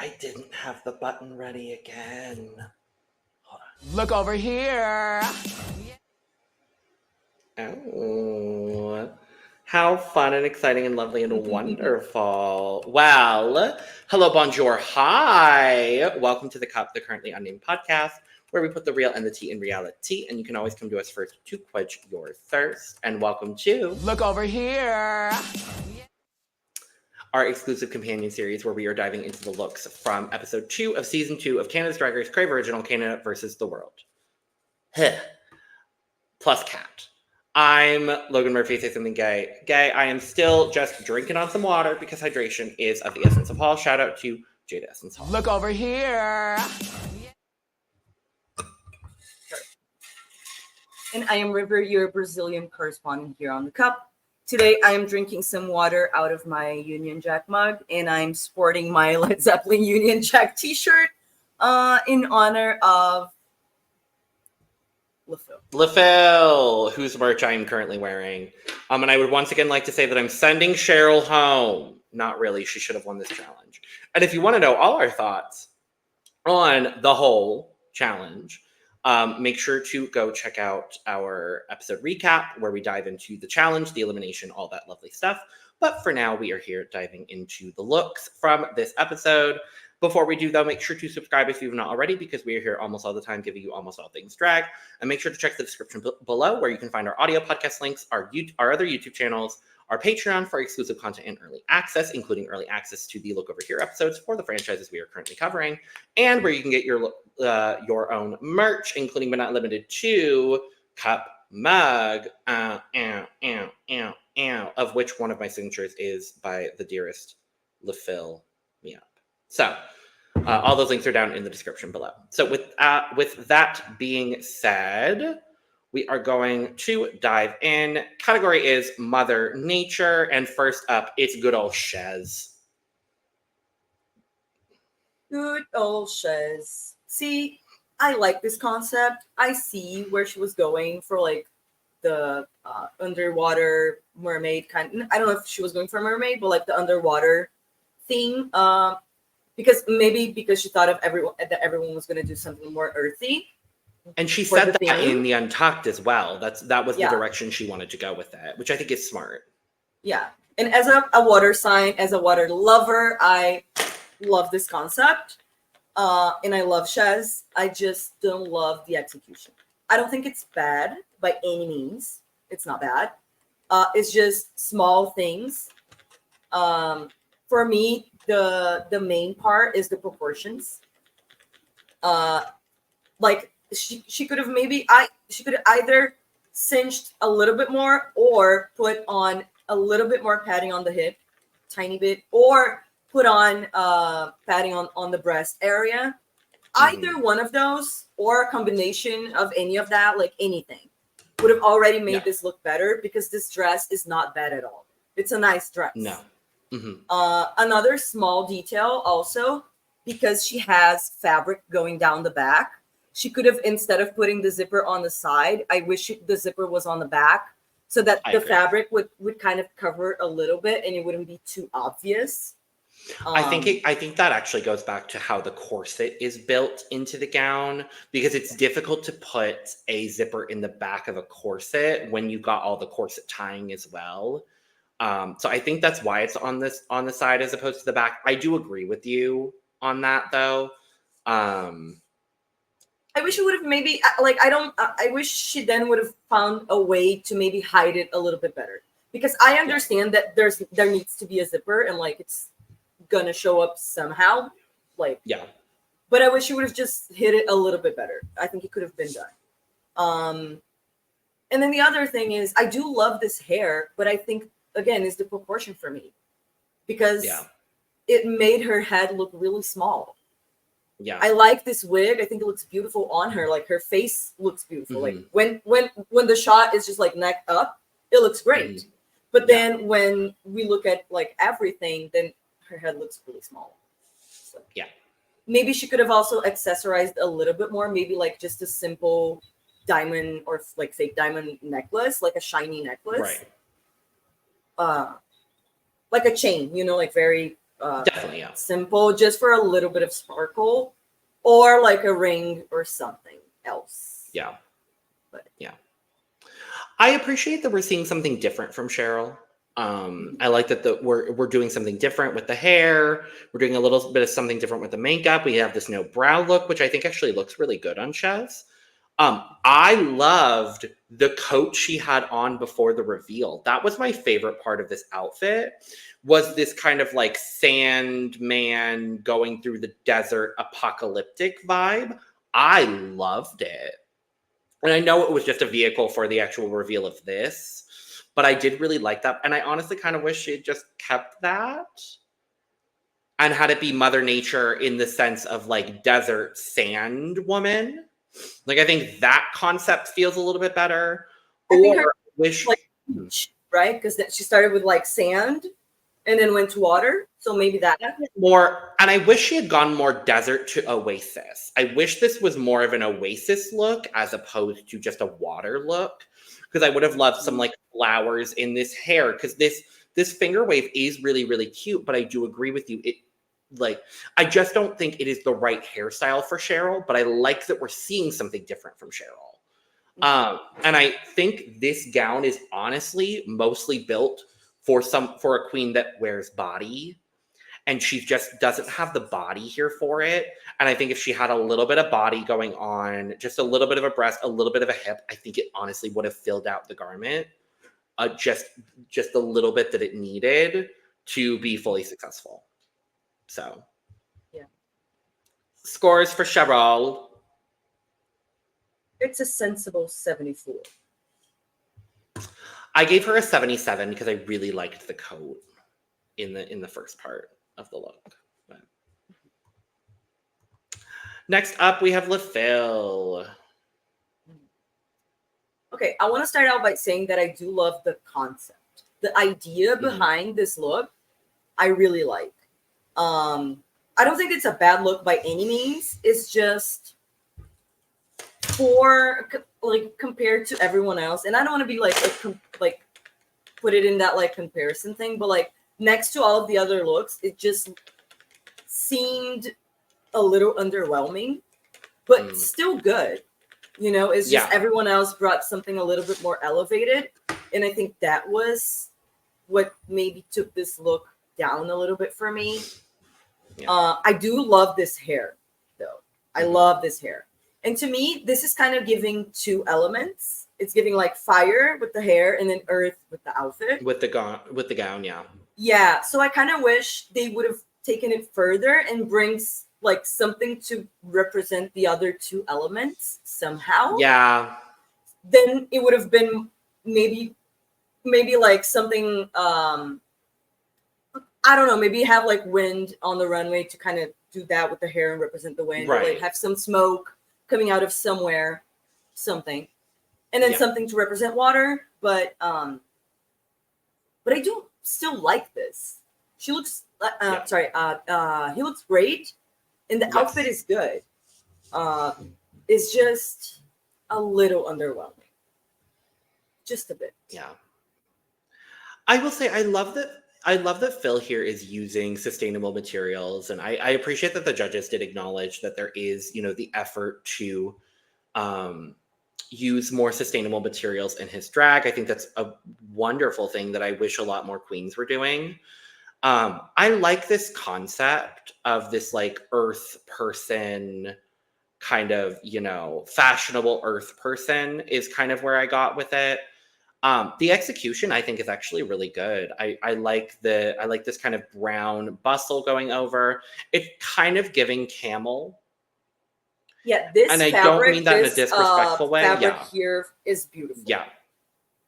I didn't have the button ready again. Hold on. Look over here. Oh, how fun and exciting and lovely and wonderful. Well, hello, bonjour, hi. Welcome to the Cup, the Currently Unnamed Podcast, where we put the real and the tea in reality. And you can always come to us first to quench your thirst. And welcome to Look over here. Our exclusive companion series where we are diving into the looks from episode 2 of season 2 of Canada's Drag Race Crave Original Canada versus the World. Plus cat. I'm Logan Murphy, say something gay. Gay, I am still just drinking on some water because hydration is of the essence of Hall. Shout out to Jada Essence Hall. Look over here. And I am River, your Brazilian correspondent here on the Cup. Today, I am drinking some water out of my Union Jack mug, and I'm sporting my Led Zeppelin Union Jack t-shirt in honor of LaFille, whose merch I am currently wearing. And I would once again like to say that I'm sending Cheryl home. Not really, she should have won this challenge. And if you want to know all our thoughts on the whole challenge, make sure to go check out our episode recap where we dive into the challenge, the elimination, all that lovely stuff. But for now, we are here diving into the looks from this episode. Before we do, though, make sure to subscribe if you've not already, because we are here almost all the time giving you almost all things drag. And make sure to check the description below where you can find our audio podcast links, our other YouTube channels, our Patreon for exclusive content and early access, including early access to the Look Over Here episodes for the franchises we are currently covering, and where you can get your own merch, including but not limited to cup, mug, of which one of my signatures is by the dearest LaFille me up. So all those links are down in the description below. So with that being said, we are going to dive in. Category is Mother Nature. And first up, it's good old Shez. Good old Shez. See, I like this concept. I see where she was going for like the underwater mermaid kind. I don't know if she was going for a mermaid, but like the underwater thing. Because she thought of everyone was going to do something more earthy. And she said that in the Untucked as well. That was the direction she wanted to go with it, which I think is smart. Yeah. And as a water sign, as a water lover, I love this concept. And I love Shez. I just don't love the execution. I don't think it's bad by any means. It's not bad. It's just small things. For me, the main part is the proportions. Like she could have she could have either cinched a little bit more or put on a little bit more padding on the hip, tiny bit, or put on padding on the breast area. Either one of those or a combination of any of that, like anything, would have already made this look better, because this dress is not bad at all. It's a nice dress. No. Mm-hmm. Another small detail also, because she has fabric going down the back, she could have, instead of putting the zipper on the side, I wish the zipper was on the back, so that the fabric would kind of cover a little bit and it wouldn't be too obvious. I think that actually goes back to how the corset is built into the gown, because it's difficult to put a zipper in the back of a corset when you've got all the corset tying as well. So I think that's why it's on the side as opposed to the back. I do agree with you on that, though. I wish it would have maybe I wish she then would have found a way to maybe hide it a little bit better, because I understand that there needs to be a zipper and like it's gonna show up somehow, but I wish she would have just hid it a little bit better. I think it could have been done. And then the other thing is, I do love this hair, but I think again is the proportion for me, because it made her head look really small. Yeah, I like this wig. I think it looks beautiful on her. Like her face looks beautiful. Mm-hmm. Like when the shot is just like neck up, it looks great. Mm-hmm. But then when we look at like everything, then her head looks really small. So maybe she could have also accessorized a little bit more. Maybe like just a simple diamond or like fake diamond necklace, like a shiny necklace. Right. Like a chain, like very Definitely, yeah. simple, just for a little bit of sparkle, or like a ring or something else. Yeah. But yeah. I appreciate that we're seeing something different from Cheryl. I like that we're doing something different with the hair. We're doing a little bit of something different with the makeup. We have this no brow look, which I think actually looks really good on Chaz. I loved the coat she had on before the reveal. That was my favorite part of this outfit, was this kind of like Sandman going through the desert apocalyptic vibe. I loved it. And I know it was just a vehicle for the actual reveal of this, but I did really like that. And I honestly kind of wish she had just kept that and had it be Mother Nature in the sense of like desert sand woman. Like, I think that concept feels a little bit better. I think her, wish, like, right? Because she started with like sand and then went to water. So maybe that more, and I wish she had gone more desert to oasis. I wish this was more of an oasis look as opposed to just a water look. Because I would have loved some like flowers in this hair. Because this finger wave is really, really cute. But I do agree with you. I just don't think it is the right hairstyle for Cheryl, but I like that we're seeing something different from Cheryl. And I think this gown is honestly mostly built for a queen that wears body, and she just doesn't have the body here for it. And I think if she had a little bit of body going on, just a little bit of a breast, a little bit of a hip, I think it honestly would have filled out the garment just a little bit that it needed to be fully successful. So, yeah. Scores for Cheryl. It's a sensible 74. I gave her a 77 because I really liked the coat in the first part of the look. But. Next up, we have LaPhil. Okay, I want to start out by saying that I do love the concept. The idea behind this look, I really like. I don't think it's a bad look by any means. It's just for like compared to everyone else, and I don't want to be like put it in that like comparison thing, but like next to all of the other looks, it just seemed a little underwhelming, but still good. You know, it's just everyone else brought something a little bit more elevated, and I think that was what maybe took this look down a little bit for me. Yeah. I do love this hair, though. I love this hair. And to me, this is kind of giving two elements. It's giving like fire with the hair and then earth with the outfit. With the gown, yeah. Yeah. So I kind of wish they would have taken it further and brings like something to represent the other two elements somehow. Yeah. Then it would have been maybe like something I don't know, maybe have like wind on the runway to kind of do that with the hair and represent the wind. Right. Or like have some smoke coming out of somewhere, something. And then something to represent water. But I do still like this. She looks he looks great. And the outfit is good. It's just a little underwhelming. Just a bit. Yeah. I will say I love that Phil here is using sustainable materials, and I appreciate that the judges did acknowledge that there is, the effort to use more sustainable materials in his drag. I think that's a wonderful thing that I wish a lot more queens were doing. I like this concept of this like earth person kind of, fashionable earth person is kind of where I got with it. The execution I think is actually really good. I like this kind of brown bustle going over. It's kind of giving camel. Yeah, this and I fabric, don't mean that in a disrespectful way. Fabric Yeah, here is beautiful. Yeah,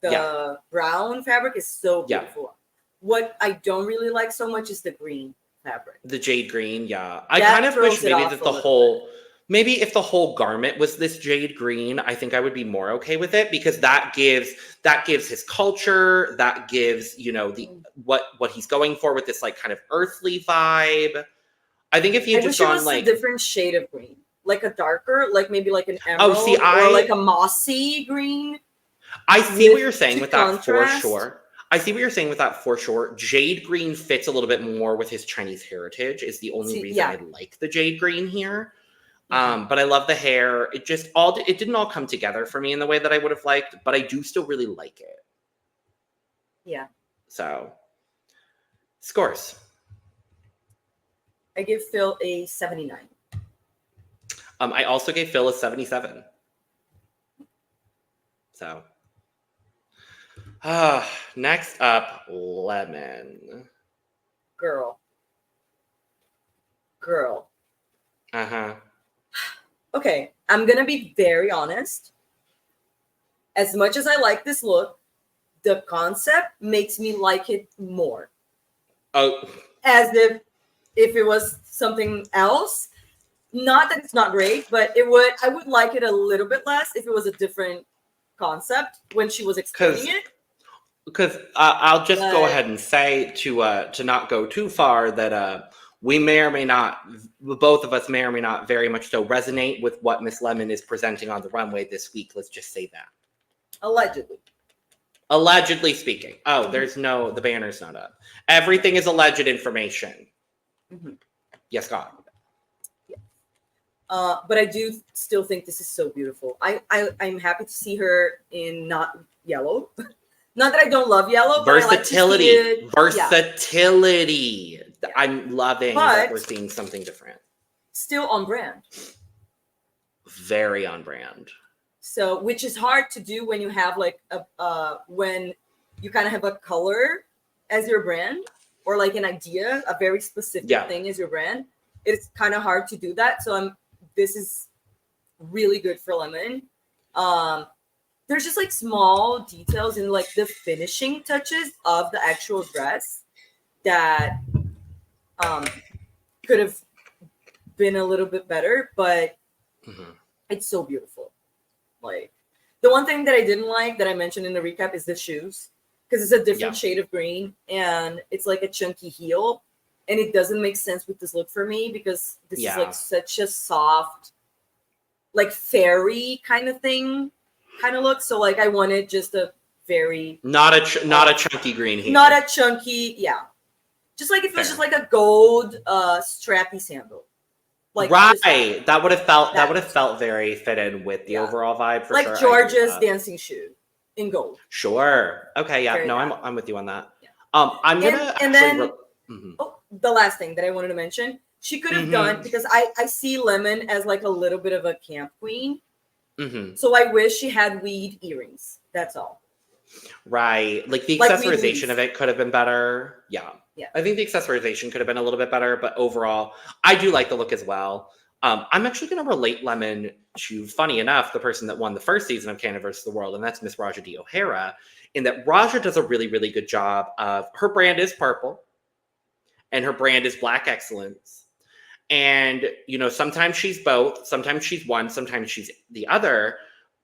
the brown fabric is so beautiful. Yeah. What I don't really like so much is the green fabric. The jade green. Yeah, I kind of wish maybe that the whole. Maybe if the whole garment was this jade green, I think I would be more okay with it, because that gives his culture, that gives, the what he's going for with this like kind of earthly vibe. I think if you just gone like a different shade of green, like a darker, like maybe like an emerald or like a mossy green. I see what you're saying with that for sure. I see what you're saying with that for sure. Jade green fits a little bit more with his Chinese heritage is the only reason I like the jade green here. But I love the hair. It didn't all come together for me in the way that I would have liked, but I do still really like it. Yeah. So, scores. I give Phil a 79. I also gave Phil a 77. So, next up, Lemon. Girl. Uh-huh. Okay, I'm gonna be very honest. As much as I like this look, the concept makes me like it more. Oh. As if it was something else. Not that it's not great, but I would like it a little bit less if it was a different concept when she was explaining it. Because I'll just go ahead and say to not go too far that we may or may not, both of us may or may not very much so resonate with what Miss Lemon is presenting on the runway this week. Let's just say that. Allegedly speaking. Oh, the banner's not up. Everything is alleged information. Mm-hmm. Yes, God. Yeah. But I do still think this is so beautiful. I'm happy to see her in not yellow. Not that I don't love yellow, versatility. But I like to see it, versatility. Yeah. I'm loving that we're seeing something different. Still on brand. Very on brand. So, which is hard to do when you have like when you kind of have a color as your brand or like an idea, a very specific thing as your brand. It's kind of hard to do that. So this is really good for Lemon. There's just like small details in like the finishing touches of the actual dress that could have been a little bit better, but it's so beautiful. Like the one thing that I didn't like that I mentioned in the recap is the shoes, because it's a different shade of green and it's like a chunky heel, and it doesn't make sense with this look for me because this is like such a soft, like fairy kind of look. So like I wanted just a very not a chunky green heel, not a chunky, just like if it was just like a gold strappy sandal. Like right, that would have felt very fitted with the overall vibe for like sure. George's dancing shoe in gold. Sure. Okay. Yeah. No, I'm with you on that. Yeah. I'm gonna the last thing that I wanted to mention, she could have done, because I see Lemon as like a little bit of a camp queen. So I wish she had weed earrings. That's all. Right. Like the accessorization of it could have been better. Yeah. I think the accessorization could have been a little bit better, but overall, I do like the look as well. I'm actually going to relate Lemon to, funny enough, the person that won the first season of Canada vs. the World, and that's Miss Raja D. O'Hara, in that Raja does a really, really good job of, her brand is purple, and her brand is Black excellence. And, sometimes she's both, sometimes she's one, sometimes she's the other,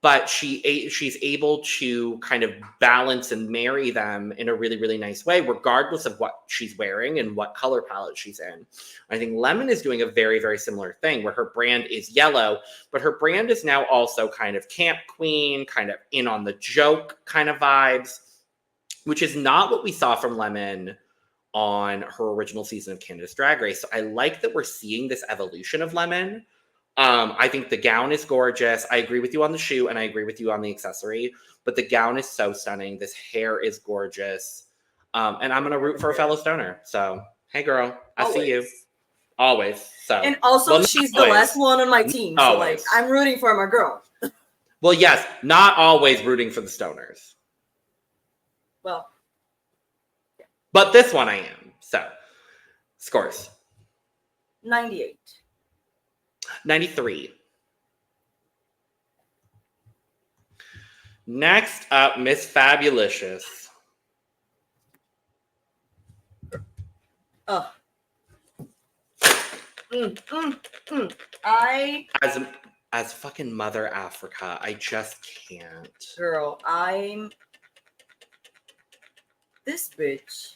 but she's able to kind of balance and marry them in a really, really nice way, regardless of what she's wearing and what color palette she's in. I think Lemon is doing a very, very similar thing where her brand is yellow, but her brand is now also kind of camp queen, kind of in on the joke kind of vibes, which is not what we saw from Lemon on her original season of Canada's Drag Race. So I like that we're seeing this evolution of Lemon. I think the gown is gorgeous. I agree with you on the shoe and I agree with you on the accessory, but the gown is so stunning. This hair is gorgeous. And I'm going to root for a fellow stoner. So, hey girl, I see you. Always. So, and also she's the last one on my team. So like, I'm rooting for my girl. Well, yes, not always rooting for the stoners. Well, but this one I am. So, scores. 98. 93. Next up, Miss Fabulicious. As fucking Mother Africa, I just can't. Girl, I'm this bitch.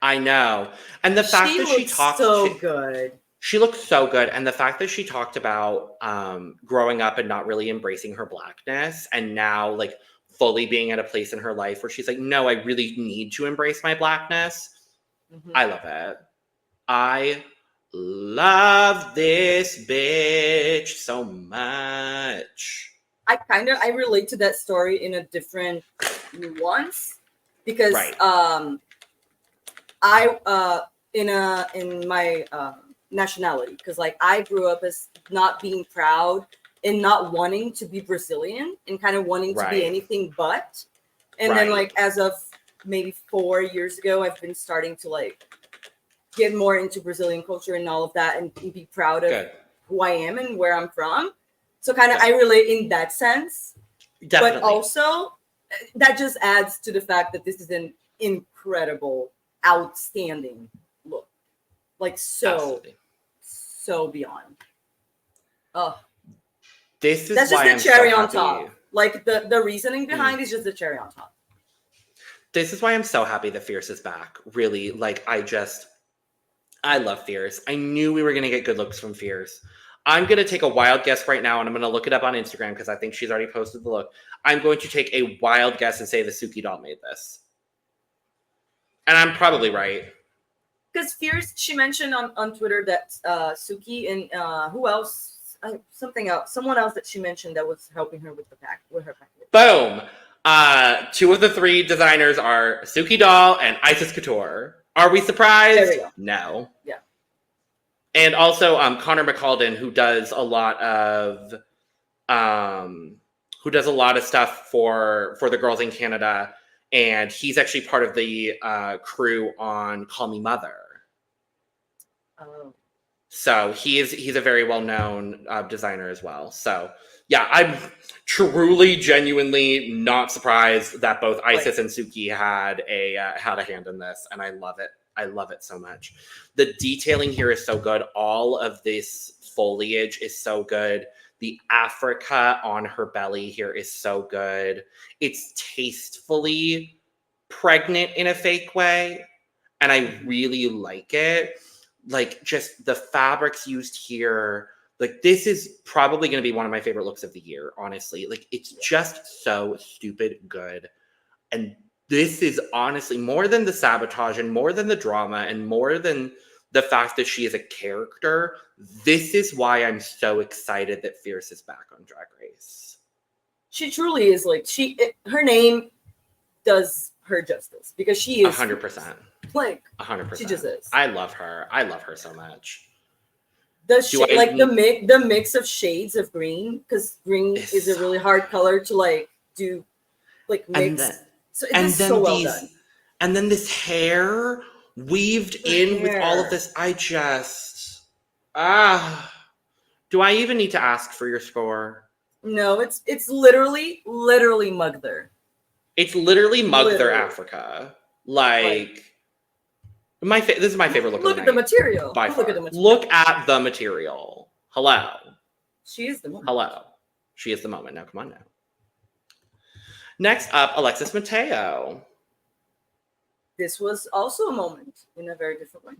I know. And the fact that she talked so good. She looked so good. And the fact that she talked about growing up and not really embracing her Blackness and now like fully being at a place in her life where she's like, no, I really need to embrace my Blackness. Mhm. I love it. I love this bitch so much. I relate to that story in a different nuance because Right. I in my nationality, because like I grew up as not being proud and not wanting to be Brazilian and kind of wanting to be Right. anything but. And then Right. like as of maybe 4 years ago, I've been starting to like get more into Brazilian culture and all of that and be proud of Good. who I am and where I'm from. So kind of Good. I relate in that sense. Definitely. But also that just adds to the fact that this is an incredible, outstanding look. Like Absolutely. so beyond. Oh, This is that's just why the I'm cherry so on happy. top. Like the reasoning behind is just the cherry on top. This is why I'm so happy that Fierce is back. Really, like I love Fierce. I knew we were gonna get good looks from Fierce. I'm gonna take a wild guess right now, and I'm gonna look it up on Instagram because I think she's already posted the look. I'm going to take a wild guess and say the Suki doll made this, and I'm probably right. Because Fierce, she mentioned on Twitter that Suki and who else? Someone else that she mentioned that was helping her with her package. Boom. 2 of the 3 designers are Suki Doll and Isis Couture. Are we surprised? There we go. No. Yeah. And also Connor McCaldon, who does a lot of stuff for the girls in Canada, and he's actually part of the crew on Call Me Mother. Oh. So he's a very well-known designer as well. So yeah, I'm truly, genuinely not surprised that both Isis and Suki had a hand in this, and I love it. I love it so much. The detailing here is so good. All of this foliage is so good. The Africa on her belly here is so good. It's tastefully pregnant in a fake way, and I really like it. Like, just the fabrics used here, like, this is probably going to be one of my favorite looks of the year, honestly. Like, it's just so stupid good. And this is honestly more than the sabotage and more than the drama and more than the fact that she is a character. This is why I'm so excited that Fierce is back on Drag Race. She truly is like her name does her justice because she is 100%. Like 100%. She just is. I love her. I love her so much. The mix of shades of green, because green is a really hard color to like do like mix. It's so well done. And then this hair weaved in with all of this. I just do I even need to ask for your score? No, it's literally Mugther. It's literally Mugther Africa. This is my favorite look. Look at the material. By far. Look at the material. Hello. She is the moment. Hello. She is the moment. Now, come on now. Next up, Alexis Mateo. This was also a moment in a very different way.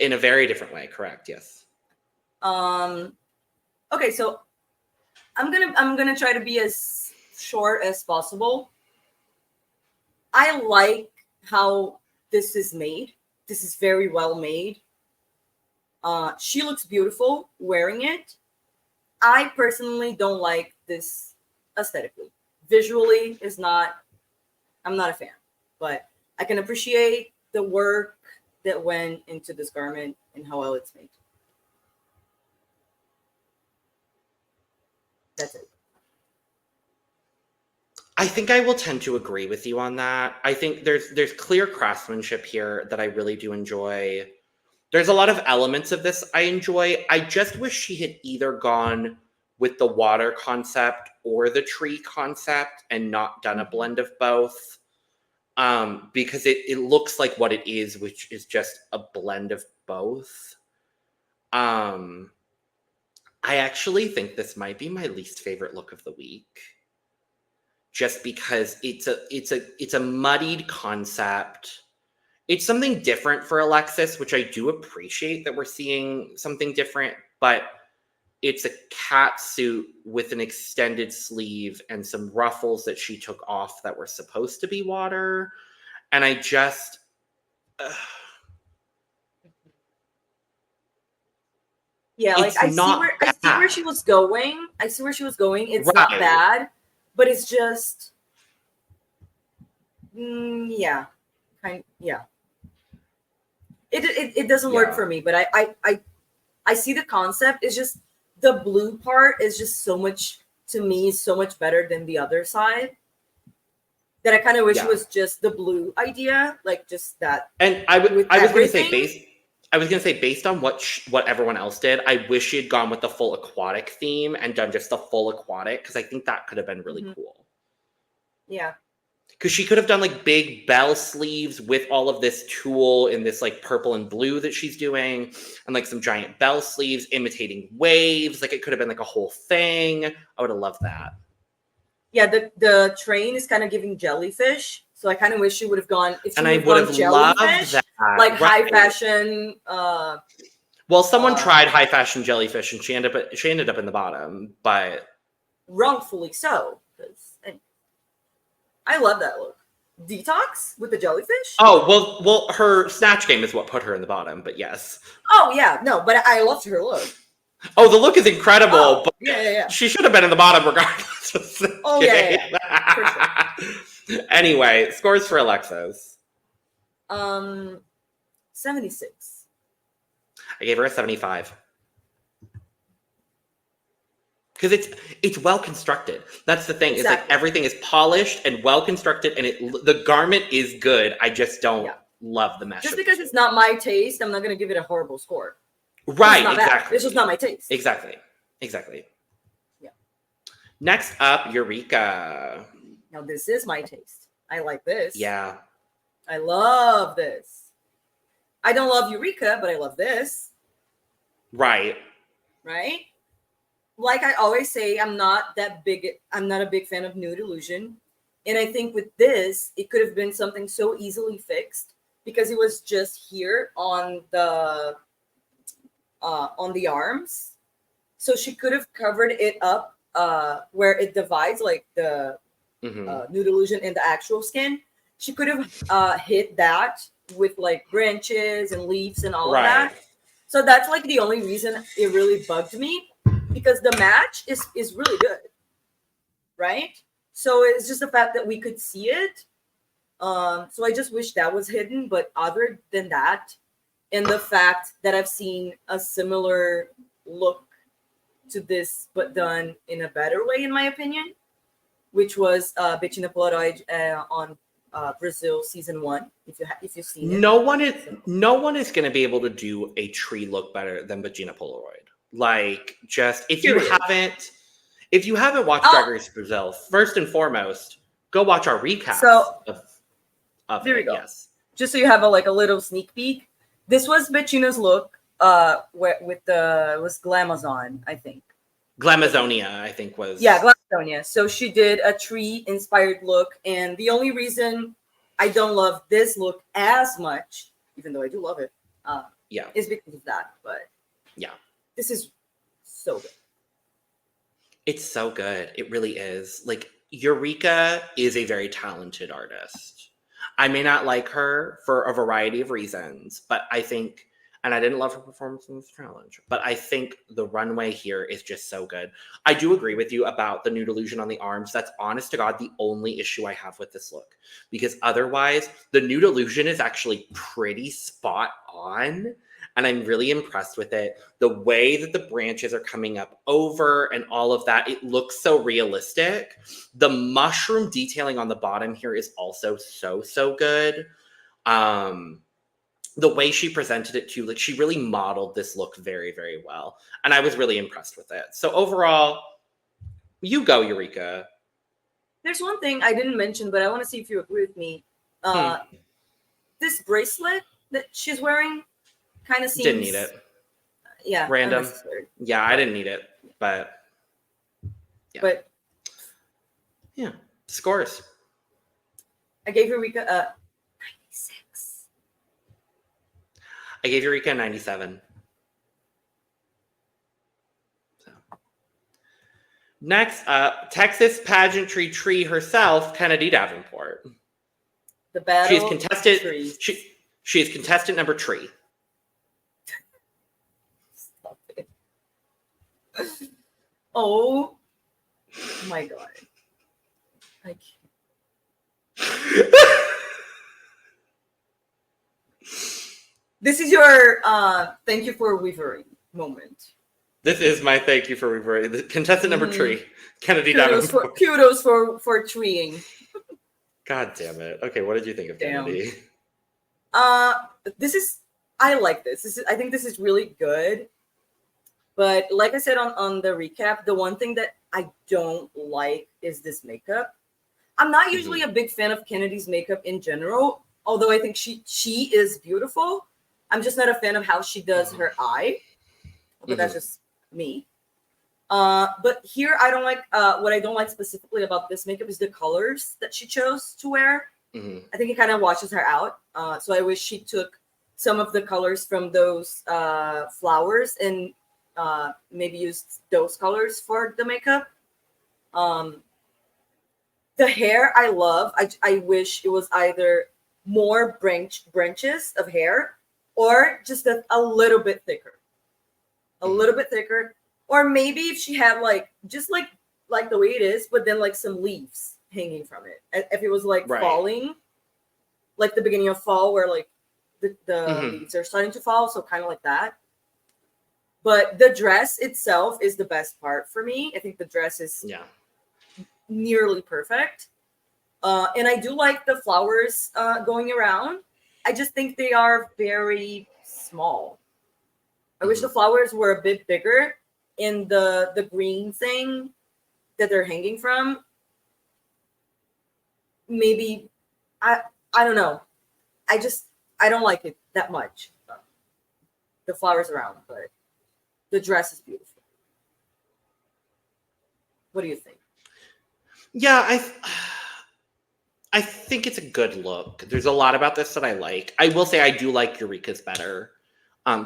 In a very different way, correct? Yes. Okay, so I'm gonna try to be as short as possible. I like how this is made. This is very well made. She looks beautiful wearing it. I personally don't like this aesthetically. Visually I'm not a fan, but I can appreciate the work that went into this garment and how well it's made. That's it. I think I will tend to agree with you on that. I think there's clear craftsmanship here that I really do enjoy. There's a lot of elements of this I enjoy. I just wish she had either gone with the water concept or the tree concept and not done a blend of both. Because it looks like what it is, which is just a blend of both. I actually think this might be my least favorite look of the week. Just because it's a muddied concept. It's something different for Alexis, which I do appreciate that we're seeing something different, but it's a cat suit with an extended sleeve and some ruffles that she took off that were supposed to be water. And I just... Yeah, like I see where she was going. It's Right. not bad, but it's just yeah. It doesn't work for me, but I see the concept. It's just the blue part is just so much better than the other side. That I kind of wish it was just the blue idea, like just that. And I was going to say based on what everyone else did, I wish she had gone with the full aquatic theme and done just the full aquatic, because I think that could have been really cool. Yeah. Because she could have done like big bell sleeves with all of this tulle in this like purple and blue that she's doing, and like some giant bell sleeves imitating waves. Like it could have been like a whole thing. I would have loved that. Yeah, the train is kind of giving jellyfish, so I kind of wish she would have gone. If she and I would have loved that, like high fashion. Well, someone tried high fashion jellyfish, and she ended up in the bottom, but wrongfully so. Because I love that look. Detox with the jellyfish. Oh well, her snatch game is what put her in the bottom. But yes. Oh yeah, no, but I loved her look. Oh, the look is incredible, but yeah. She should have been in the bottom regardless of the game. Yeah. For sure. Anyway, scores for Alexis. 76. I gave her a 75. Because it's well constructed. That's the thing. Exactly. It's like everything is polished and well constructed, and the garment is good. I just don't love the mesh. Just because it's not my taste, I'm not going to give it a horrible score. Right, exactly. It's just not my taste. Exactly. Yeah. Next up, Eureka. Now this is my taste. I like this. Yeah. I love this. I don't love Eureka, but I love this. Right. Like I always say, I'm not a big fan of Nude Illusion. And I think with this, it could have been something so easily fixed because it was just here on the arms. So she could have covered it up where it divides, like the Nude Illusion and the actual skin. She could have hit that with like branches and leaves and all of that. So that's like the only reason it really bugged me, because the match is really good, right? So it's just the fact that we could see it. So I just wish that was hidden. But other than that, and the fact that I've seen a similar look to this, but done in a better way, in my opinion, which was Bitchy na Polaroid on Brazil season 1. If you've seen it, no one is going to be able to do a tree look better than Vagina Polaroid. Like, just if you haven't watched Drag Race Brazil, first and foremost, go watch our recap. Of there it, we go. Yes. Just so you have a little sneak peek. This was Betchina's look. Was Glamazon, I think. Glamazonia, I think was. Yeah, Glamazonia. So she did a tree-inspired look, and the only reason I don't love this look as much, even though I do love it, is because of that. But yeah, this is so good. It's so good. It really is. Like, Eureka is a very talented artist. I may not like her for a variety of reasons, but I think, and I didn't love her performance in this challenge, but I think the runway here is just so good. I do agree with you about the Nude Illusion on the arms. That's, honest to God, the only issue I have with this look. Because otherwise, the Nude Illusion is actually pretty spot on. And I'm really impressed with it. The way that the branches are coming up over and all of that, it looks so realistic. The mushroom detailing on the bottom here is also so good. The way she presented it too, like, she really modeled this look very, very well. And I was really impressed with it. So overall, you go, Eureka. There's one thing I didn't mention, but I want to see if you agree with me. This bracelet that she's wearing kind of seems... Didn't need it. Yeah. Random. Yeah, I didn't need it, but... Yeah. But... Yeah. Scores. I gave Eureka a 96. I gave Eureka a 97. So. Next up, Texas pageantry tree herself, Kennedy Davenport. The battle. She is contested. Trees. She is contestant number 3. Stop it. Oh my god. I can't. This is your thank you for weavering moment. This is my thank you for reverting. The contestant number 3, Kennedy Kudos Davenport. for treeing. God damn it. Okay, what did you think of Kennedy? I like this. I think this is really good. But like I said on the recap, the one thing that I don't like is this makeup. I'm not usually a big fan of Kennedy's makeup in general, although I think she is beautiful. I'm just not a fan of how she does her eye. But that's just me. But here I don't like what I don't like specifically about this makeup is the colors that she chose to wear. I think it kind of washes her out. So I wish she took some of the colors from those flowers and maybe used those colors for the makeup. The hair I love. I wish it was either more branches of hair or just a little bit thicker. A little bit thicker. Or maybe if she had just like the way it is, but then like some leaves hanging from it. If it was like falling, like the beginning of fall where like the leaves are starting to fall. So kind of like that. But the dress itself is the best part for me. I think the dress is nearly perfect. And I do like the flowers going around. I just think they are very small. I wish the flowers were a bit bigger in the green thing that they're hanging from. Maybe, I don't know. I don't like it that much. The flowers around, but the dress is beautiful. What do you think? Yeah, I think it's a good look. There's a lot about this that I like. I will say I do like Eureka's better.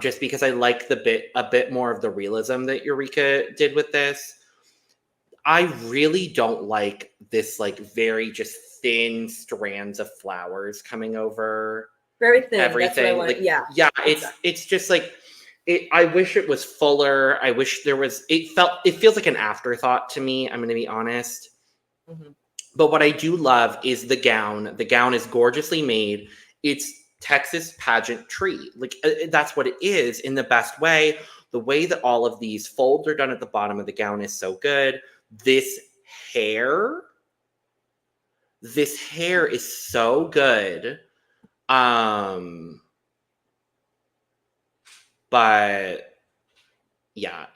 Just because I like a bit more of the realism that Eureka did with this. I really don't like this like very just thin strands of flowers coming over Very thin. everything. That's what I want. Yeah. It's just like I wish it was fuller. I wish there was. It feels like an afterthought to me. I'm going to be honest. But what I do love is the gown. The gown is gorgeously made. It's Texas pageant tree. Like that's what it is in the best way. The way that all of these folds are done at the bottom of the gown is so good. This hair is so good. But yeah,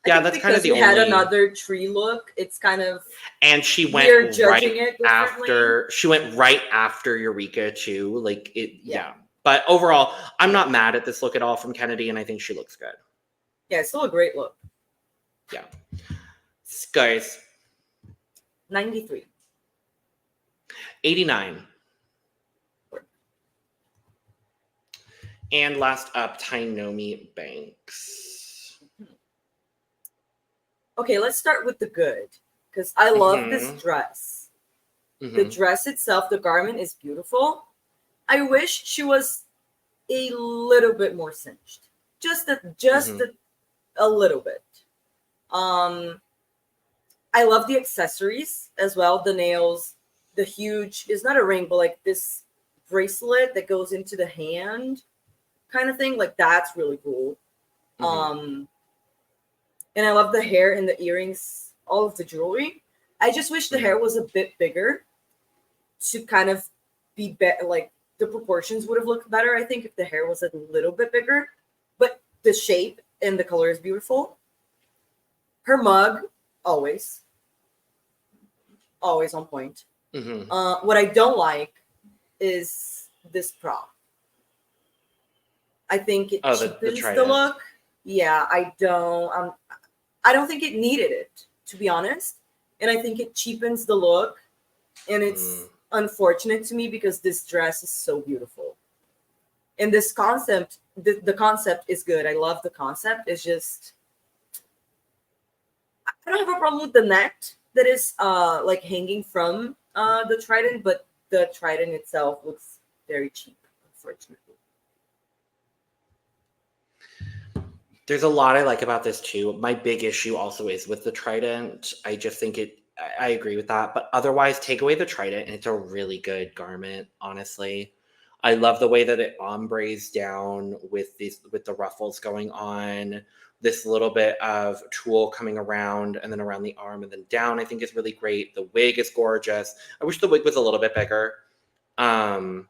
that's kind of the only. Had another tree look. It's kind of and she went right after Eureka too. Like it, But overall, I'm not mad at this look at all from Kennedy, and I think she looks good. Yeah, it's still a great look. Yeah, guys. 93. 89. And last up, Tynomi Banks. Okay, let's start with the good, because I love this dress. The dress itself, the garment is beautiful. I wish she was a little bit more cinched. Just a little bit. I love the accessories as well. The nails, the huge, it's not a ring, but like this bracelet that goes into the hand kind of thing. Like that's really cool. And I love the hair and the earrings, all of the jewelry. I just wish the hair was a bit bigger to kind of be better. Like the proportions would have looked better, I think, if the hair was a little bit bigger. But the shape and the color is beautiful. Her mug, always on point. What I don't like is this prop. I think it cheapens the look. Yeah, I don't think it needed it, to be honest. And I think it cheapens the look. And it's unfortunate to me because this dress is so beautiful. And this concept, the concept is good. I love the concept. It's just I don't have a problem with the net that is like hanging from the trident, but the trident itself looks very cheap, unfortunately. There's a lot I like about this too. My big issue also is with the trident. I just think I agree with that. But otherwise, take away the trident and it's a really good garment, honestly. I love the way that it ombres down with the ruffles going on. This little bit of tulle coming around and then around the arm and then down, I think is really great. The wig is gorgeous. I wish the wig was a little bit bigger. But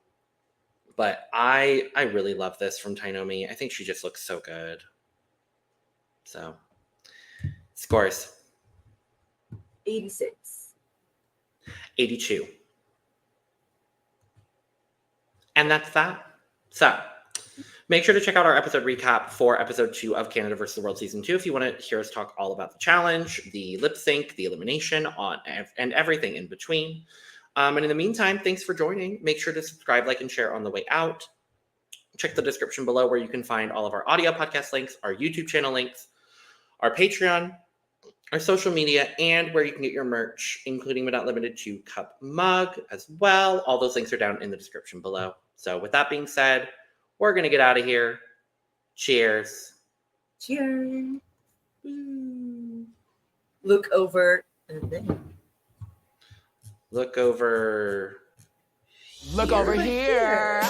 I really love this from Tynomi. I think she just looks so good. So, scores. 86. 82. And that's that. So, make sure to check out our episode recap for episode 2 of Canada vs. the World Season 2 if you want to hear us talk all about the challenge, the lip sync, the elimination, and everything in between. And in the meantime, thanks for joining. Make sure to subscribe, like, and share on the way out. Check the description below where you can find all of our audio podcast links, our YouTube channel links, our Patreon, our social media, and where you can get your merch, including but not limited to cup mug as well. All those links are down in the description below. So with that being said, we're going to get out of here. Cheers. Cheers. Look over and then. Look over here.